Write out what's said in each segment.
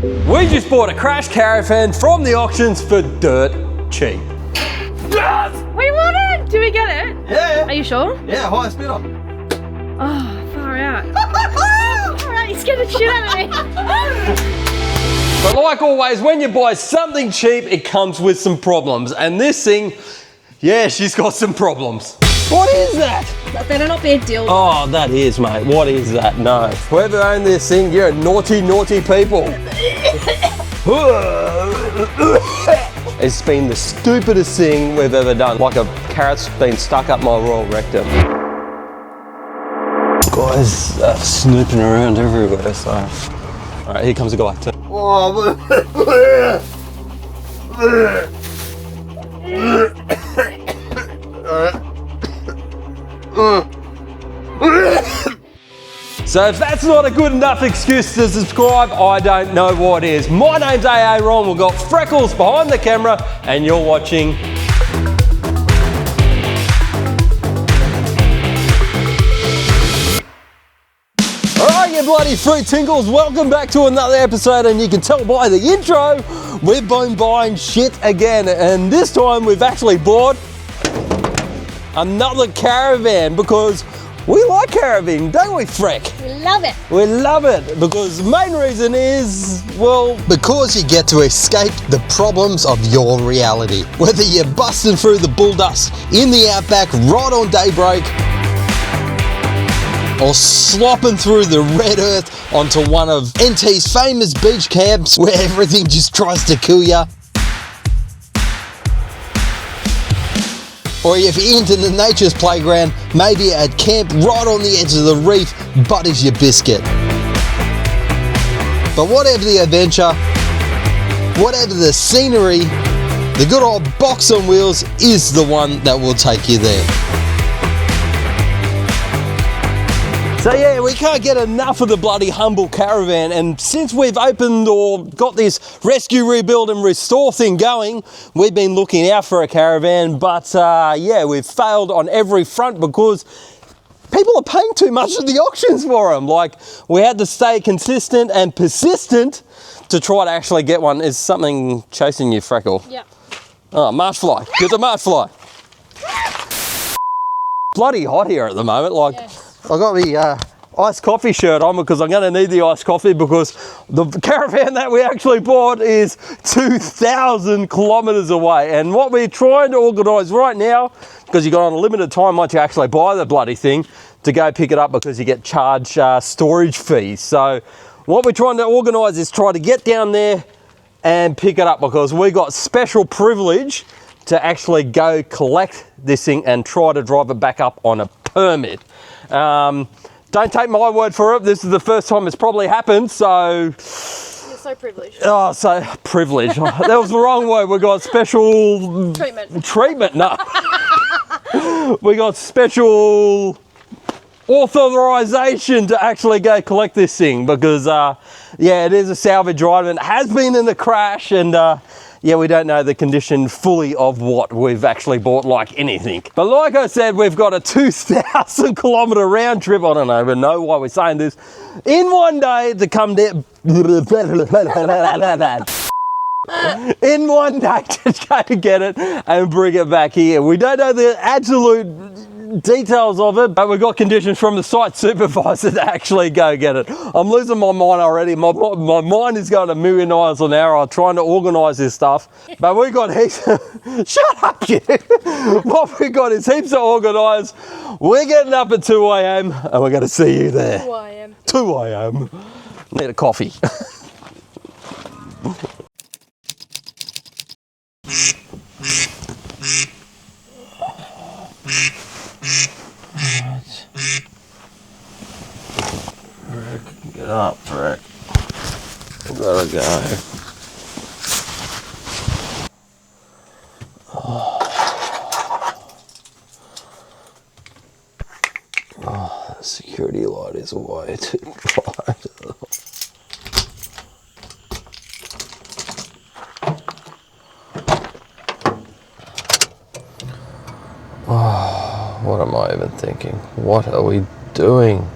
We just bought a Crashed Caravan from the auctions for dirt cheap. Yes! We want it! Do we get it? Yeah. Are you sure? Yeah, highest bidder. Oh, far out. Alright, you scared the shit out of me. But like always, when you buy something cheap, it comes with some problems. And this thing, yeah, she's got some problems. What is that? That better not be a deal. Oh, that is, mate. What is that? No. Whoever owned this thing, you're naughty, naughty people. It's been the stupidest thing we've ever done. Like a carrot's been stuck up my royal rectum. Guys are snooping around everywhere, so. All right, here comes a guy. So if that's not a good enough excuse to subscribe, I don't know what is. My name's AA Ron, we've got Freckles behind the camera, and you're watching Alright, you bloody fruit tinkles, welcome back to another episode, and you can tell by the intro, we've been buying shit again, and this time we've actually bought another caravan because we like caravan, don't we, Freck? We love it. We love it because the main reason is, well, because you get to escape the problems of your reality. Whether you're busting through the bull dust in the outback right on daybreak, or slopping through the red earth onto one of NT's famous beach camps where everything just tries to kill ya. Or if you're into the nature's playground, maybe at camp right on the edge of the reef, butter's your biscuit. But whatever the adventure, whatever the scenery, the good old box on wheels is the one that will take you there. so yeah, we can't get enough of the bloody humble caravan, and since we've opened or got this rescue, rebuild and restore thing going, we've been looking out for a caravan, but yeah, we've failed on every front because people are paying too much at the auctions for them. Like, we had to stay consistent and persistent to try to actually get one. Is something chasing you, Freckle? Yeah. Oh, marsh fly, get the marsh fly. Bloody hot here at the moment, like. Yes. I got the iced coffee shirt on because I'm going to need the iced coffee because the caravan that we actually bought is 2,000 kilometres away. And what we're trying to organise right now, because you got on a limited time once you actually buy the bloody thing, to go pick it up because you get charged storage fees. So what we're trying to organise is try to get down there and pick it up because we got special privilege to actually go collect this thing and try to drive it back up on a permit. Don't take my word for it. This is the first time it's probably happened, so... You're so privileged. Oh, so privileged. That was the wrong word. We got special... Treatment, no. We got special authorization to actually go collect this thing because, yeah, it is a salvage item. It has been in the crash and... yeah, we don't know the condition fully of what we've actually bought, like anything. But like I said, we've got a 2,000 kilometre round trip. I don't even know why we're saying this. In one day to come down. In one day to go get it and bring it back here. We don't know the absolute details of it, but we've got conditions from the site supervisor to actually go get it. I'm losing my mind already. My mind is going a million miles an hour trying to organise this stuff. But we got heaps. Shut up, you. What we got is heaps to organise. We're getting up at 2 a.m. and we're going to see you there. 2 a.m. 2 a.m. Need a coffee. Get up, Rick. We gotta go. Oh, the security light is way too bright. Oh, what am I even thinking? What are we doing?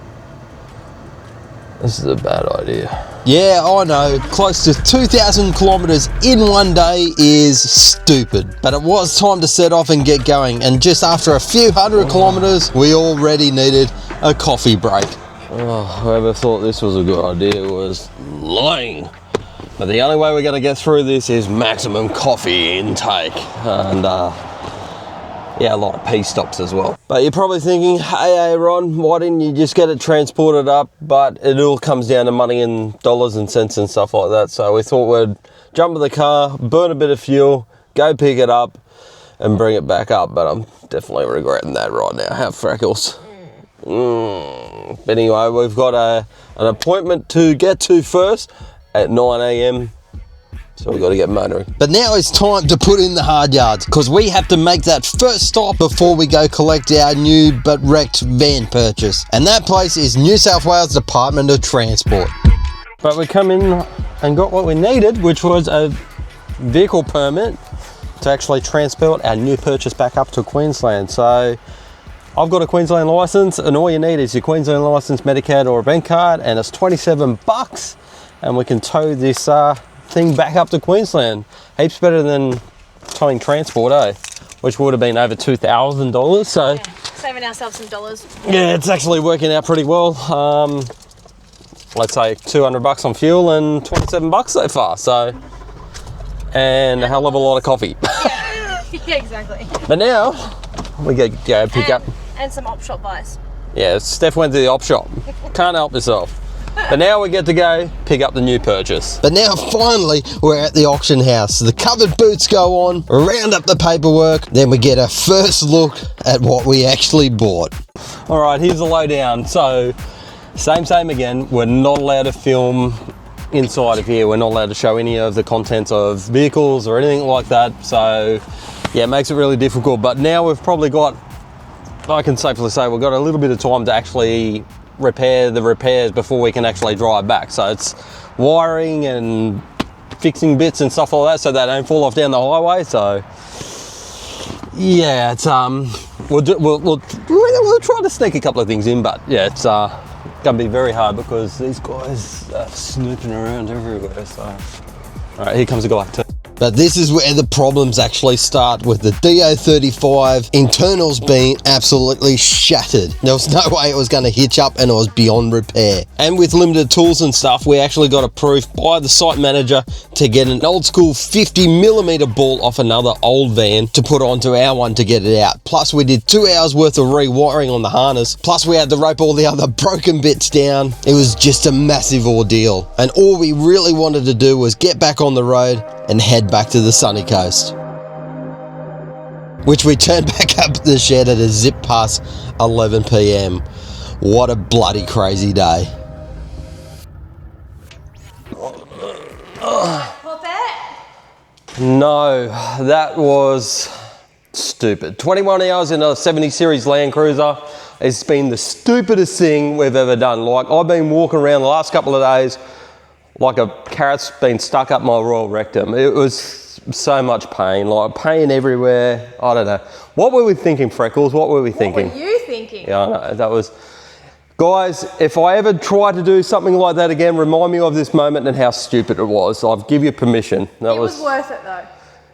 This is a bad idea. Yeah, I know, close to 2,000 kilometers in one day is stupid. But it was time to set off and get going, and just after a few hundred kilometers, we already needed a coffee break. Oh, whoever thought this was a good idea was lying. But the only way we're going to get through this is maximum coffee intake. And yeah, a lot of pee stops as well. But you're probably thinking, hey Ron, why didn't you just get it transported up? But it all comes down to money and dollars and cents and stuff like that. So we thought we'd jump in the car, burn a bit of fuel, go pick it up and bring it back up. But I'm definitely regretting that right now. How freckles. But anyway, we've got an appointment to get to first at 9 a.m. So we've got to get motoring. But now it's time to put in the hard yards, because we have to make that first stop before we go collect our new but wrecked van purchase. And that place is New South Wales Department of Transport. But we come in and got what we needed, which was a vehicle permit to actually transport our new purchase back up to Queensland. So I've got a Queensland license, and all you need is your Queensland license, Medicare or a bank card, and it's $27, and we can tow this thing back up to Queensland. Heaps better than towing transport, eh? Which would have been over $2,000. So Yeah, saving ourselves some dollars. yeah, it's actually working out pretty well. Let's say $200 on fuel and $27 so far. So, and a hell of a lot of coffee. Yeah, exactly. But now we go pick up. And some op shop buys. Yeah, Steph went to the op shop. Can't help herself. But now we get to go pick up the new purchase. But now finally we're at the auction house. The covered boots go on, round up the paperwork, then we get a first look at what we actually bought. All right, here's the lowdown. So, same again. We're not allowed to film inside of here. We're not allowed to show any of the contents of vehicles or anything like that. So, yeah, it makes it really difficult. But now we've probably got, I can safely say, we've got a little bit of time to actually repair the repairs before we can actually drive back. So it's wiring and fixing bits and stuff like that so they don't fall off down the highway. So yeah, it's we'll try to sneak a couple of things in, but yeah, it's gonna be very hard because these guys are snooping around everywhere. So all right, here comes a guy too. But this is where the problems actually start, with the DO35 internals being absolutely shattered. There was no way it was going to hitch up, and it was beyond repair. And with limited tools and stuff, we actually got approved by the site manager to get an old school 50mm ball off another old van to put onto our one to get it out. Plus we did 2 hours worth of rewiring on the harness. Plus we had to rope all the other broken bits down. It was just a massive ordeal. And all we really wanted to do was get back on the road and head back to the sunny coast, which we turned back up the shed at a zip past 11 p.m. What a bloody crazy day. No, that was stupid. 21 hours in a 70 series Land Cruiser. It's been the stupidest thing we've ever done. Like, I've been walking around the last couple of days like a carrot's been stuck up my royal rectum. It was so much pain, like pain everywhere. I don't know. What were we thinking, Freckles? What were we thinking? What were you thinking? Yeah, I know. That was... Guys, if I ever try to do something like that again, remind me of this moment and how stupid it was. I'll give you permission. It was worth it though.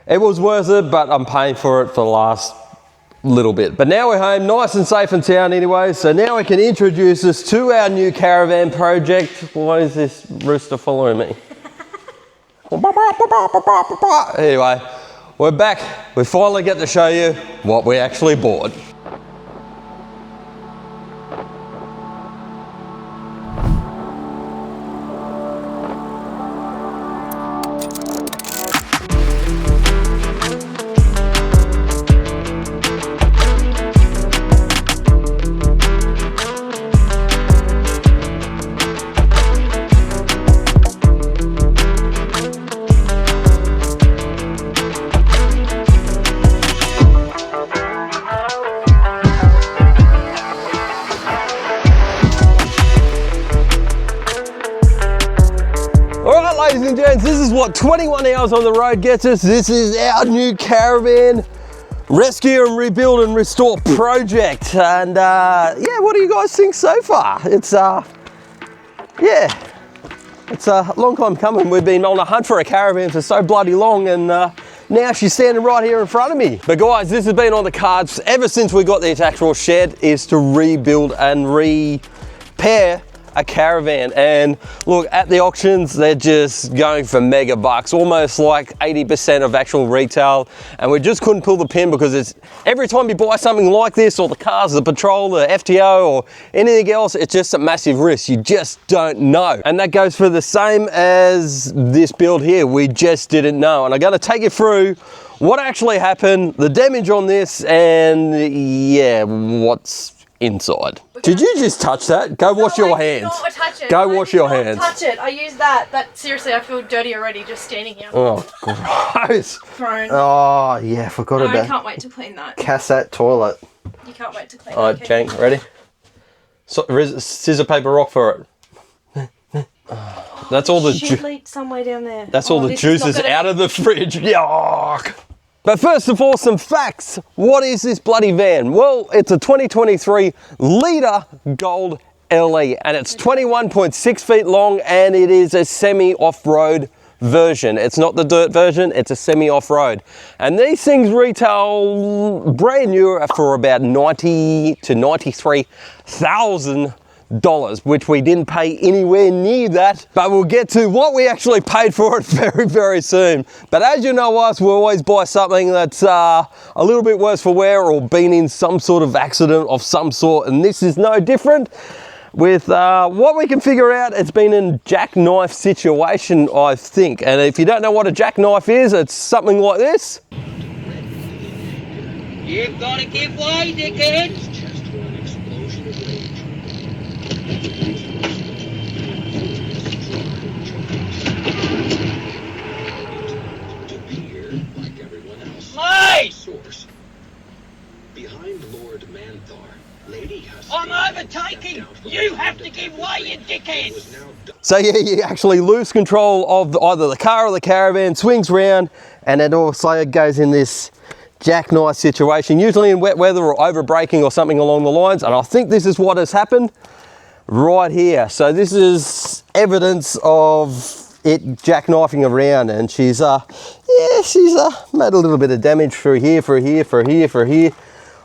It was worth it, but I'm paying for it for the last little bit. But now we're home, nice and safe in town anyway, so now we can introduce us to our new caravan project. Why is this rooster following me? Anyway, we're back. We finally get to show you what we actually bought. Ladies and gents, this is what 21 hours on the road gets us. This is our new caravan rescue and rebuild and restore project. And yeah, what do you guys think so far? It's yeah, it's a long time coming. We've been on a hunt for a caravan for so bloody long, and now she's standing right here in front of me. But guys, this has been on the cards ever since we got this actual shed, is to rebuild and repair a caravan. And look, at the auctions, they're just going for mega bucks, almost like 80% of actual retail. And we just couldn't pull the pin, because it's every time you buy something like this, or the cars, the Patrol, the FTO, or anything else, it's just a massive risk. You just don't know. And that goes for the same as this build here. We just didn't know. And I'm gonna take you through what actually happened, the damage on this, and yeah, what's inside. Did you just touch that? Go wash your hands. Not touch it. Go wash your hands. Touch it. I used that. Seriously, I feel dirty already just standing here. Oh, gross. Prone. Oh, yeah, forgot about. I can't wait to clean that. Cassette toilet. You can't wait to clean All right, that. Jank, ready? So, scissor, paper, rock for it. That's all the Should leak somewhere down there. That's all the juices out of the fridge. Yuck. But first of all, some facts. What is this bloody van? Well, it's a 2023 Leader Gold LE, and it's 21.6 feet long, and it is a semi-off-road version. It's not the dirt version, it's a semi-off-road. And these things retail brand new for about $90,000 to $93,000, which we didn't pay anywhere near that, but we'll get to what we actually paid for it very, very soon. But as you know us, we always buy something that's a little bit worse for wear, or been in some sort of accident of some sort, and this is no different. With what we can figure out, it's been a jackknife situation, I think. And if you don't know what a jackknife is, it's something like this. You've got to give way, dickheads! Mate! Source. Behind Lord Manthar, Lady Hussey. I'm overtaking! You have to give way, you dickheads! So yeah, you actually lose control of either the car or the caravan, swings round, and it also goes in this jackknife situation, usually in wet weather or over braking or something along the lines. And I think this is what has happened right here. So this is evidence of it jackknifing around, and she's made a little bit of damage through here,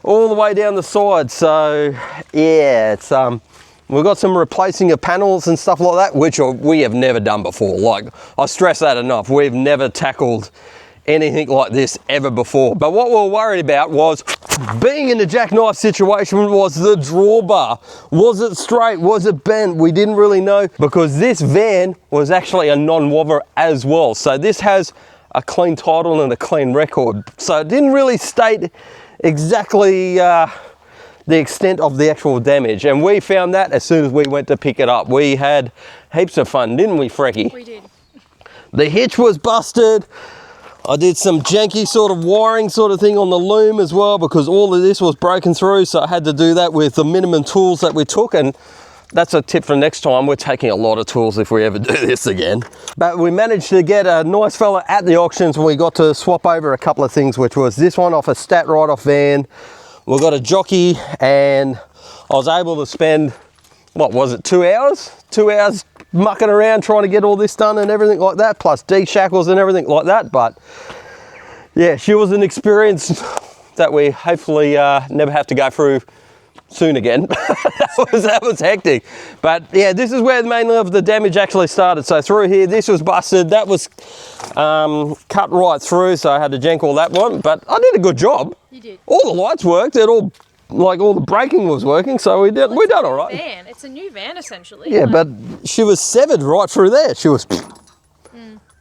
all the way down the side. So yeah, it's we've got some replacing of panels and stuff like that, which we have never done before. Like, I stress that enough, we've never tackled anything like this ever before. But what we were worried about was, being in a jackknife situation, was the drawbar. Was it straight? Was it bent? We didn't really know, because this van was actually a non-wobber as well. So this has a clean title and a clean record. So it didn't really state exactly the extent of the actual damage. And we found that as soon as we went to pick it up. We had heaps of fun, didn't we, Frecky? We did. The hitch was busted. I did some janky sort of wiring sort of thing on the loom as well, because all of this was broken through, so I had to do that with the minimum tools that we took. And that's a tip for next time. We're taking a lot of tools if we ever do this again. But we managed to get a nice fella at the auctions, and we got to swap over a couple of things, which was this one off a Stat Write-Off van. We got a jockey, and I was able to spend, what was it, 2 hours? 2 hours mucking around trying to get all this done and everything like that, plus D-shackles and everything like that. But yeah, she was an experience that we hopefully never have to go through soon again. that was hectic. But yeah, this is where mainly of the damage actually started. So through here, this was busted, that was cut right through, so I had to jank all that one, but I did a good job. You did. All the lights worked, all the braking was working, so we done all right. Van. It's a new van essentially. Yeah, but she was severed right through there. She was,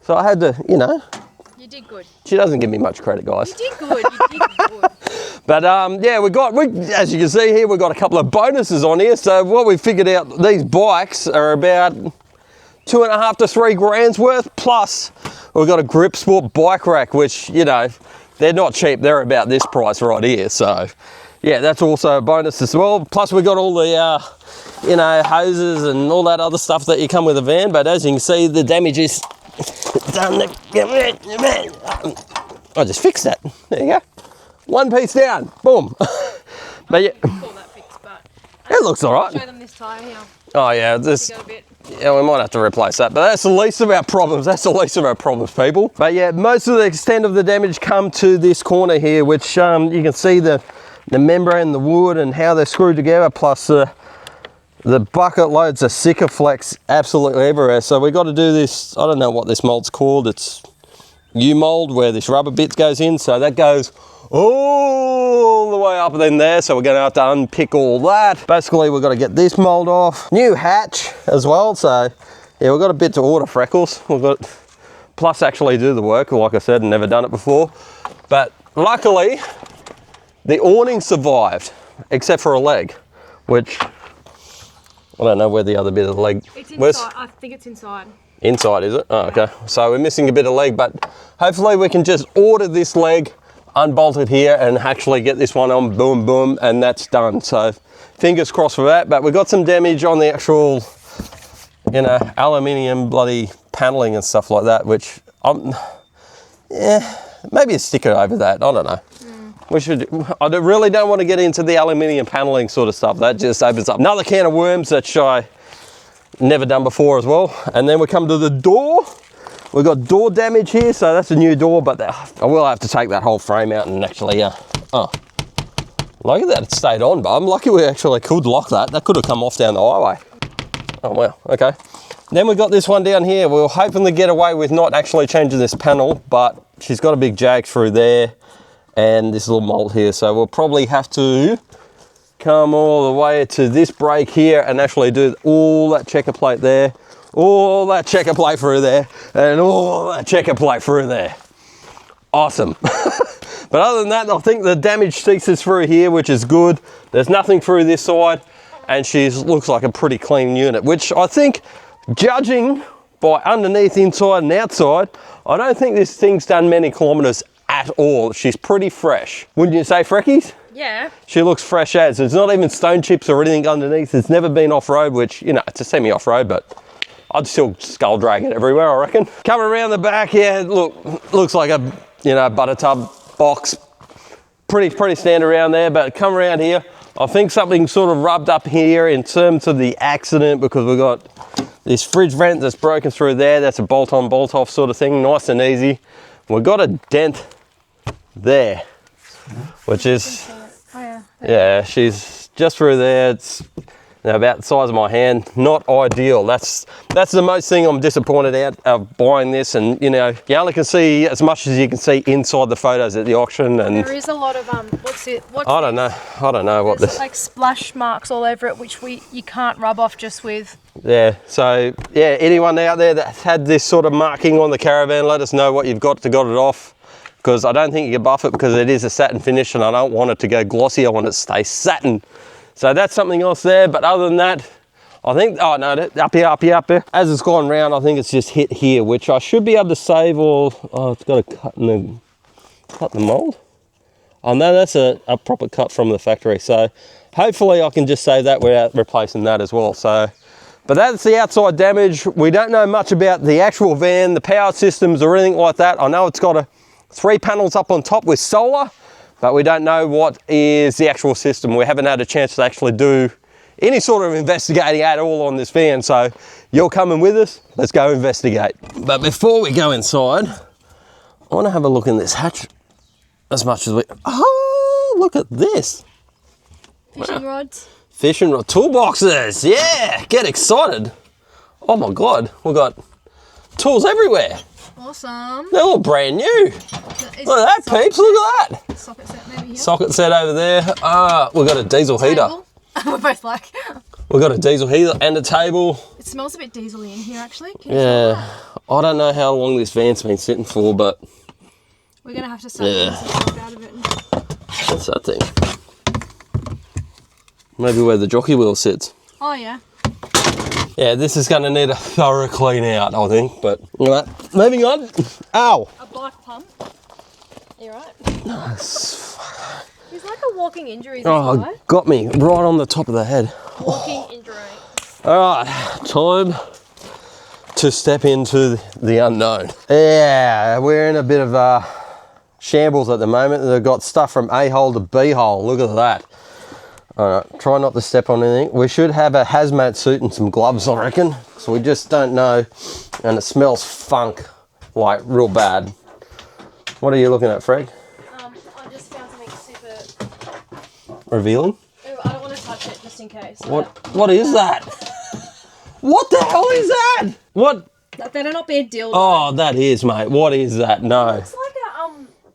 so I had to, You did good. she doesn't give me much credit, guys. You did good. You did good. But yeah, as you can see here, we've got a couple of bonuses on here. So what we figured out, these bikes are about 2.5 to 3 grand's worth. Plus, we've got a Grip Sport bike rack, which, they're not cheap. They're about this price right here. So yeah, that's also a bonus as well. Plus, we got all the, hoses and all that other stuff that you come with a van. But as you can see, the damage is done. I just fixed that. There you go. One piece down. Boom. But yeah. Call that fixed, but It looks all right. Show them this tyre here. Oh yeah, this. Go a bit. Yeah, we might have to replace that, but that's the least of our problems. That's the least of our problems, people. But yeah, most of the extent of the damage come to this corner here, which you can see the membrane, the wood, and how they're screwed together, plus the bucket loads of Sikaflex absolutely everywhere. So we got to do this. I don't know what this mold's called. It's U-mold, where this rubber bit goes in. So that goes all the way up and then there, so we're going to have to unpick all that. Basically, we've got to get this mold off. New hatch as well, so yeah, we've got a bit to order, Freckles. We've got, plus actually do the work, like I said, and never done it before. But luckily, the awning survived, except for a leg, which I don't know where the other bit of the leg It's was. inside. I think it's inside. Inside, is it? Oh, okay. So we're missing a bit of leg, but hopefully we can just order this leg, unbolt it here, and actually get this one on, boom, boom, and that's done. So fingers crossed for that. But we got some damage on the actual, you know, aluminium bloody paneling and stuff like that, which yeah, maybe a sticker over that. I don't know. We should. I really don't want to get into the aluminium paneling sort of stuff. That just opens up another can of worms, which I never done before as well. And then we come to the door. We've got door damage here, so that's a new door, but I will have to take that whole frame out and actually, oh, look at that, it stayed on, but I'm lucky we actually could lock that. That could have come off down the highway. Oh, well, okay. Then we've got this one down here. We were hoping to get away with not actually changing this panel, but she's got a big jag through there and this little mold here, so we'll probably have to come all the way to this break here and actually do all that checker plate there, all that checker plate through there, and all that checker plate through there. Awesome. But other than that, I think the damage ceases through here, which is good. There's nothing through this side, and she looks like a pretty clean unit, which I think, judging by underneath, inside and outside, I don't think this thing's done many kilometers at all. She's pretty fresh. Wouldn't you say, Freckies? Yeah. She looks fresh as. There's not even stone chips or anything underneath. It's never been off-road, which, you know, it's a semi-off-road, but I'd still skull drag it everywhere, I reckon. Coming around the back, yeah, look, looks like a, you know, butter tub box. Pretty standard around there, but come around here, I think something sort of rubbed up here in terms of the accident, because we've got this fridge vent that's broken through there. That's a bolt-on, bolt-off sort of thing, nice and easy. We've got a dent there, which is, yeah, she's just through there. It's, you know, about the size of my hand. Not ideal. That's the most thing I'm disappointed out of buying this. And you know, you only can see as much as you can see inside the photos at the auction. And there is a lot of what's it? I don't know what There's this. like splash marks all over it, which you can't rub off just with. Yeah. So yeah, anyone out there that's had this sort of marking on the caravan, let us know what you've got to get it off. Because I don't think you can buff it, because it is a satin finish, and I don't want it to go glossy. I want it to stay satin. So that's something else there. But other than that, I think, oh no, up here. As it's gone round, I think it's just hit here, which I should be able to save all. Oh, it's got a cut in the mold. Oh no, that's a proper cut from the factory. So hopefully I can just save that without replacing that as well. So, but that's the outside damage. We don't know much about the actual van, the power systems or anything like that. I know it's got 3 panels up on top with solar, but we don't know what is the actual system. We haven't had a chance to actually do any sort of investigating at all on this van, so you're coming with us, let's go investigate. But before we go inside, I want to have a look in this hatch as much as we, oh, look at this. Fishing rods. Fishing rod toolboxes, yeah, get excited. Oh my God, we've got tools everywhere. Awesome. They're all brand new. Look at that, peeps, look at that. Socket set maybe here. Socket set over there. We've got a diesel heater. We're both like. We've got a diesel heater and a table. It smells a bit diesel-y in here actually. Can you Yeah, smell that? I don't know how long this van's been sitting for, but We're gonna have to suck out of it. what's that thing? Maybe where the jockey wheel sits. Oh yeah. Yeah, this is going to need a thorough clean out, I think, but all right, moving on. Ow! A bike pump. You right? He's like a walking injury. This guy. Got me right on the top of the head. Walking injury. All right, time to step into the unknown. Yeah, we're in a bit of shambles at the moment. They've got stuff from A-hole to B-hole. Look at that. Alright, try not to step on anything. We should have a hazmat suit and some gloves, I reckon. So we just don't know. And it smells funk, like real bad. What are you looking at, Fred? I just found something super... Revealing? Ooh, I don't want to touch it just in case. What is that? What the hell is that? What? That better not be a dildo. Oh, that is, mate. What is that? No. It's like a,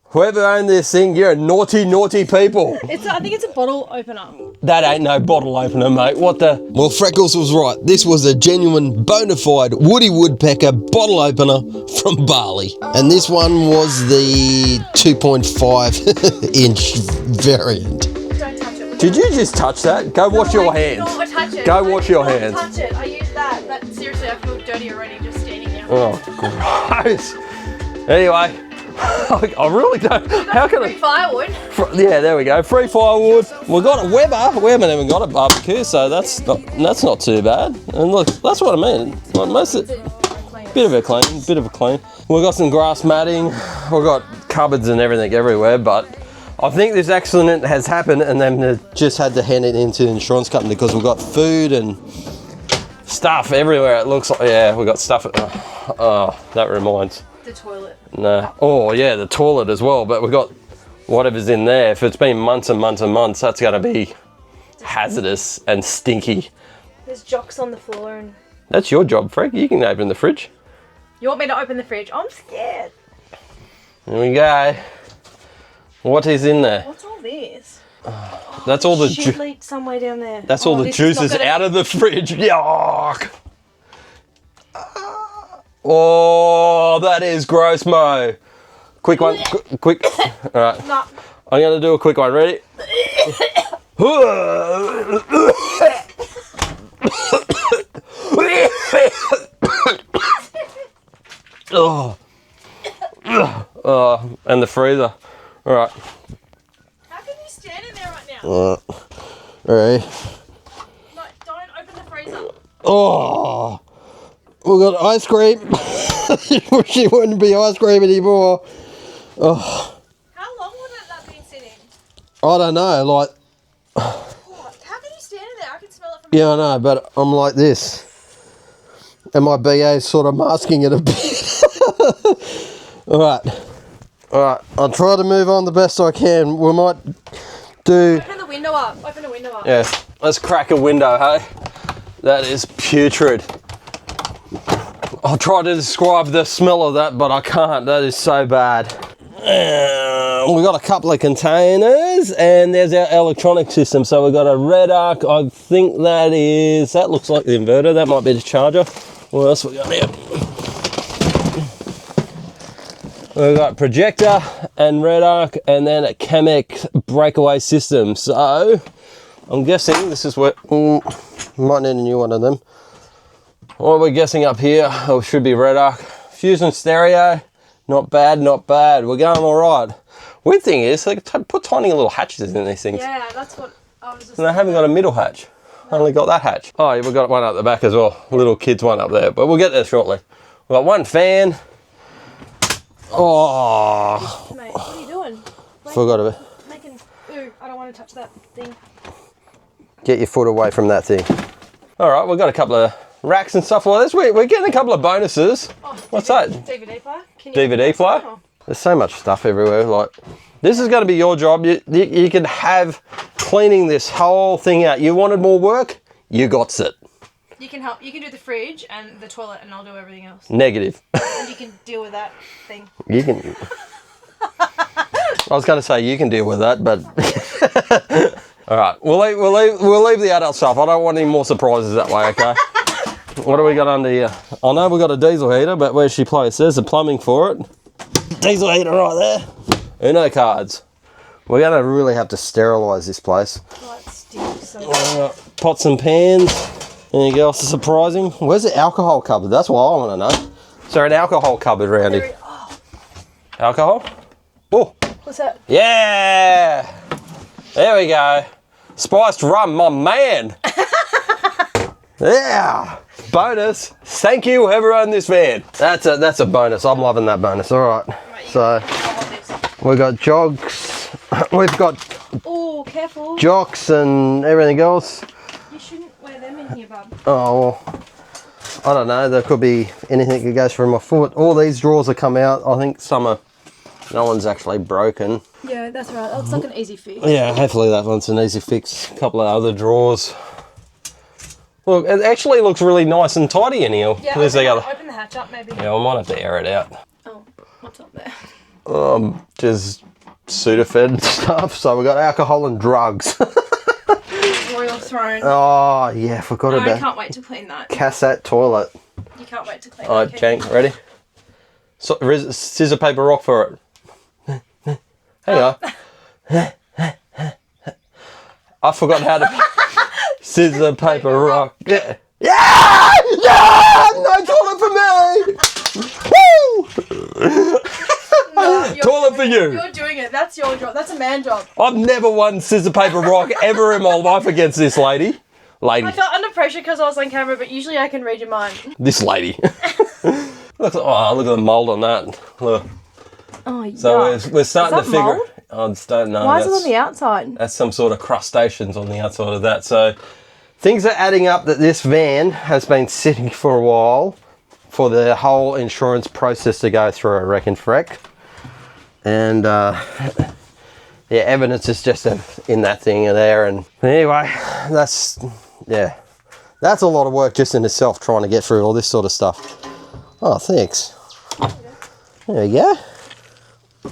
Whoever owned this thing, you're naughty, naughty people. I think it's a bottle opener. That ain't no bottle opener, mate. What the? Well, Freckles was right. This was a genuine, bona fide Woody Woodpecker bottle opener from Bali. And this one was the 2.5 inch variant. Don't touch it. Did you just touch that? Go wash your hands. No, touch it. Go wash your hands. Touch it. I used that. That seriously, I feel dirty already just standing there. Oh, gross. Anyway. I really don't. How can Free firewood. Yeah, there we go. Free firewood. We've got a Weber. We haven't even got a barbecue, so that's not too bad. And look, that's what I mean. Like most of bit of a clean. We've got some grass matting. We've got cupboards and everything everywhere, but I think this accident has happened, and then they just had to hand it into the insurance company because we've got food and stuff everywhere. It looks like we've got stuff. Oh, that reminds. The toilet. No. Oh, yeah, the toilet as well. But we've got whatever's in there. If it's been months and months and months, that's going to be hazardous and stinky. There's jocks on the floor and... That's your job, Frank. You can open the fridge. You want me to open the fridge? I'm scared. There we go. What is in there? What's all this? That's all the Shit leaked somewhere down there. That's all the juices out of the fridge. Yuck. Oh, that is gross, Mo. Quick one, quick. All right. No. I'm gonna do a quick one. Ready? And the freezer. All right. How can you stand in there right now? All right. No, don't open the freezer. Oh. We've got ice cream. Wish it wouldn't be ice cream anymore. Oh. How long would that been sitting? I don't know, like... How can you stand in there? I can smell it from Yeah, I know, but I'm like this. And my BA is sort of masking it a bit. Alright, I'll try to move on the best I can. We might do... Open the window up. Open the window up. Yeah, let's crack a window, hey? That is putrid. I'll try to describe the smell of that, but I can't. That is so bad. We've got a couple of containers, and there's our electronic system. So we've got a red arc. I think that looks like the inverter. That might be the charger. What else we got here? We've got projector and red arc, and then a Chemex breakaway system. So I'm guessing this is what might need a new one of them. What we're guessing up here, should be red arc. Fusion stereo, not bad, not bad. We're going all right. Weird thing is, they put tiny little hatches in these things. Yeah, that's what I was just... And they haven't got a middle hatch. Only got that hatch. Oh, yeah, we've got one up the back as well. Little kids one up there, but we'll get there shortly. We've got one fan. Oh. Mate, what are you doing? Forgot about it. Making... Ooh, I don't want to touch that thing. Get your foot away from that thing. All right, we've got a couple of racks and stuff like this. We're getting a couple of bonuses. Oh, What's that? DVD player? DVD player? Oh. There's so much stuff everywhere. Like, this is going to be your job. You can have cleaning this whole thing out. You wanted more work? You got it. You can help. You can do the fridge and the toilet, and I'll do everything else. Negative. And you can deal with that thing. You can. I was going to say you can deal with that, but. All right, we'll leave the adult stuff. I don't want any more surprises that way. Okay. What do we got under here? I know we've got a diesel heater, but where's she placed? There's the plumbing for it. Diesel heater right there. Uno cards. We're going to really have to sterilise this place. Oh, it stinks so bad. Pots and pans. Anything else surprising? Where's the alcohol cupboard? That's what I want to know. Is there an alcohol cupboard around here? Oh, Alcohol? Oh. what's that? Yeah. There we go. Spiced rum, my man. Yeah. Bonus. Thank you, whoever owned this van. That's a bonus. I'm loving that bonus. All right. So we've got jogs. We've got. Oh, careful. jocks and everything else. You shouldn't wear them in here, bub. Oh, well, I don't know. There could be anything that goes through my foot. All these drawers have come out. I think some are, no one's actually broken. Yeah, that's right. That looks like an easy fix. Yeah, hopefully that one's an easy fix. A couple of other drawers. Look, it actually looks really nice and tidy in here. Yeah, Where's the other? open the hatch up, maybe. Yeah, I might have to air it out. Oh, what's up there? Just Sudafed stuff. So we got alcohol and drugs. Royal Throne. Oh yeah, forgot No, I about can't wait to clean that. cassette toilet. You can't wait to clean All right, that. Jane, ready? So, scissor, paper, rock for it. Hang on. I forgot how to. Scissor, paper, rock. Yeah. Yeah! Yeah! No toilet for me! Woo! No, Toilet for you. You're doing it. That's your job. That's a man job. I've never won scissor, paper, rock ever in my life against this lady. I felt under pressure because I was on camera, but usually I can read your mind. This lady. Look at the mould on that. Look. Oh, So yuck. we're starting to Is that figure. mould? I just don't know. Why is it on the outside? That's some sort of crustaceans on the outside of that. So things are adding up that this van has been sitting for a while for the whole insurance process to go through, I reckon, Freck. And yeah, evidence is just in that thing there. And anyway, that's a lot of work just in itself trying to get through all this sort of stuff. Oh, thanks. There we go.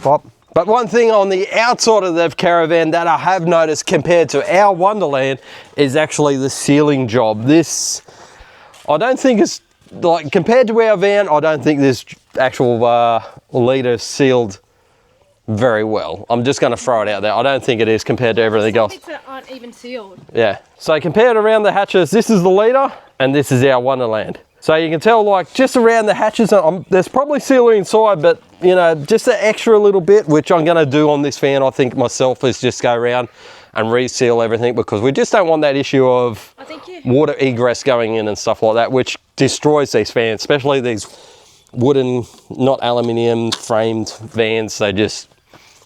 Pop. But one thing on the outside of the caravan that I have noticed compared to our Wonderland is actually the sealing job. This, I don't think it's, like, compared to our van, I don't think this actual leader sealed very well. I'm just going to throw it out there. I don't think it is compared to everything else. Bits that aren't even sealed. Yeah. So compared around the hatches, this is the leader and this is our Wonderland. So you can tell, like, just around the hatches, there's probably sealer inside, but, you know, just an extra little bit, which I'm going to do on this fan, I think, myself, is just go around and reseal everything, because we just don't want that issue of water egress going in and stuff like that, which destroys these fans, especially these wooden, not aluminium framed vans. They just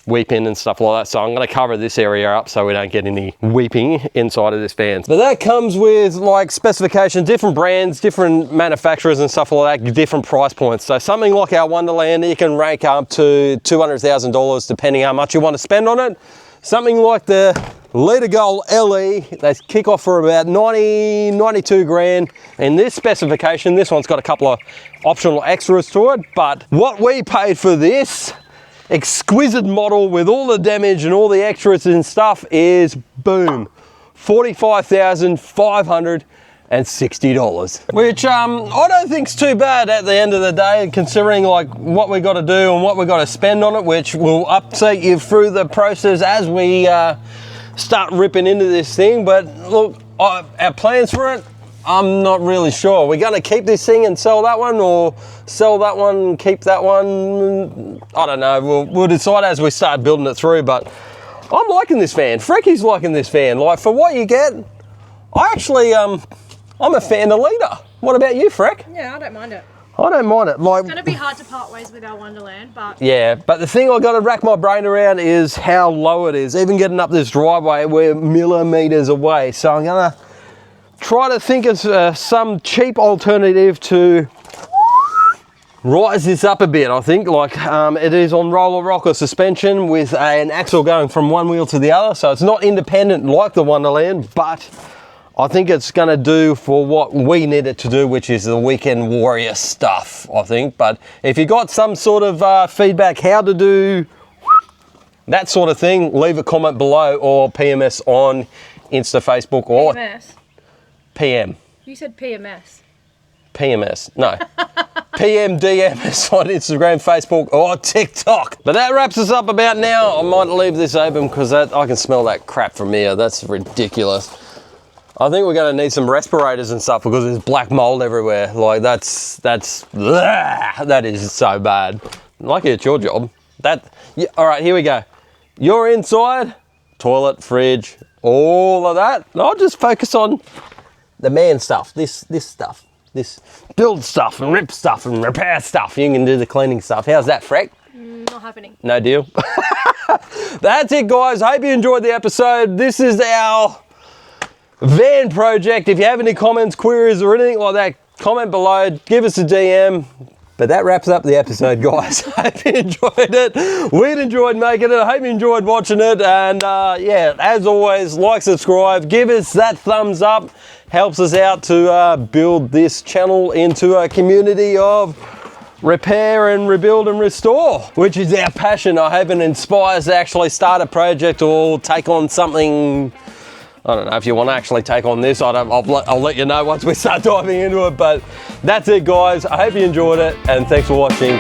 weep in and stuff like that. So I'm going to cover this area up so we don't get any weeping inside of this van. But that comes with, like, specifications, different brands, different manufacturers and stuff like that, different price points. So something like our Wonderland, you can rank up to $200,000 depending how much you want to spend on it. Something like the Leader Gold LE, they kick off for about 92 grand. In this specification, this one's got a couple of optional extras to it, but what we paid for this exquisite model with all the damage and all the extras and stuff is, boom, $45,560, which I don't think's too bad at the end of the day, considering, like, what we got to do and what we got to spend on it, which will update you through the process as we start ripping into this thing. But look, our plans for it, I'm not really sure. We're going to keep this thing and sell that one, or sell that one and keep that one. I don't know. We'll decide as we start building it through. But I'm liking this van. Frecky's liking this van. Like, for what you get, I actually, I'm a fan of Leader. What about you, Freck? Yeah, I don't mind it. I don't mind it. Like, It's going to be hard to part ways with our Wonderland, but... Yeah, but the thing I got to rack my brain around is how low it is. Even getting up this driveway, we're millimeters away. So I'm going to try to think of some cheap alternative to rise this up a bit. I think, like, it is on roller rocker suspension with an axle going from one wheel to the other, so it's not independent like the Wonderland, but I think it's going to do for what we need it to do, which is the weekend warrior stuff, I think. But if you got some sort of feedback how to do that sort of thing, leave a comment below or PMS on Insta, Facebook, or PMS? PM. You said PMS. PMS, no. PMDMS on Instagram, Facebook, or TikTok. But that wraps us up about now. I might leave this open because I can smell that crap from here. That's ridiculous. I think we're going to need some respirators and stuff because there's black mold everywhere. Like, that is so bad. Lucky it's your job. Yeah, all right, here we go. You're inside, toilet, fridge, all of that. I'll just focus on the man stuff, this stuff, this build stuff and rip stuff and repair stuff. You can do the cleaning stuff. How's that, Freck? Not happening. No deal. That's it, guys. Hope you enjoyed the episode. This is our van project. If you have any comments, queries, or anything like that, comment below. Give us a DM. But that wraps up the episode, guys. Hope you enjoyed it. We'd enjoyed making it. I hope you enjoyed watching it. And yeah, as always, like, subscribe, give us that thumbs up. Helps us out to build this channel into a community of repair and rebuild and restore, which is our passion. I hope it inspires to actually start a project or take on something. I don't know if you want to actually take on this. I'll let you know once we start diving into it. But that's it, guys. I hope you enjoyed it, and thanks for watching.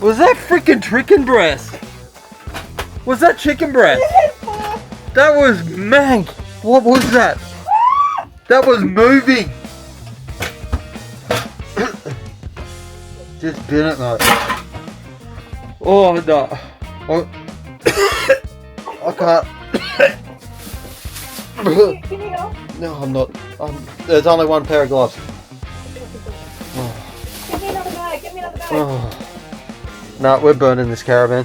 Was that freaking chicken breast? Was that chicken breast? That was mank. What was that? That was moving. Just bin it, mate. Oh no. I can't. Can you go? No, I'm not. There's only one pair of gloves. Give me another bag. Give me another bag. No, we're burning this caravan.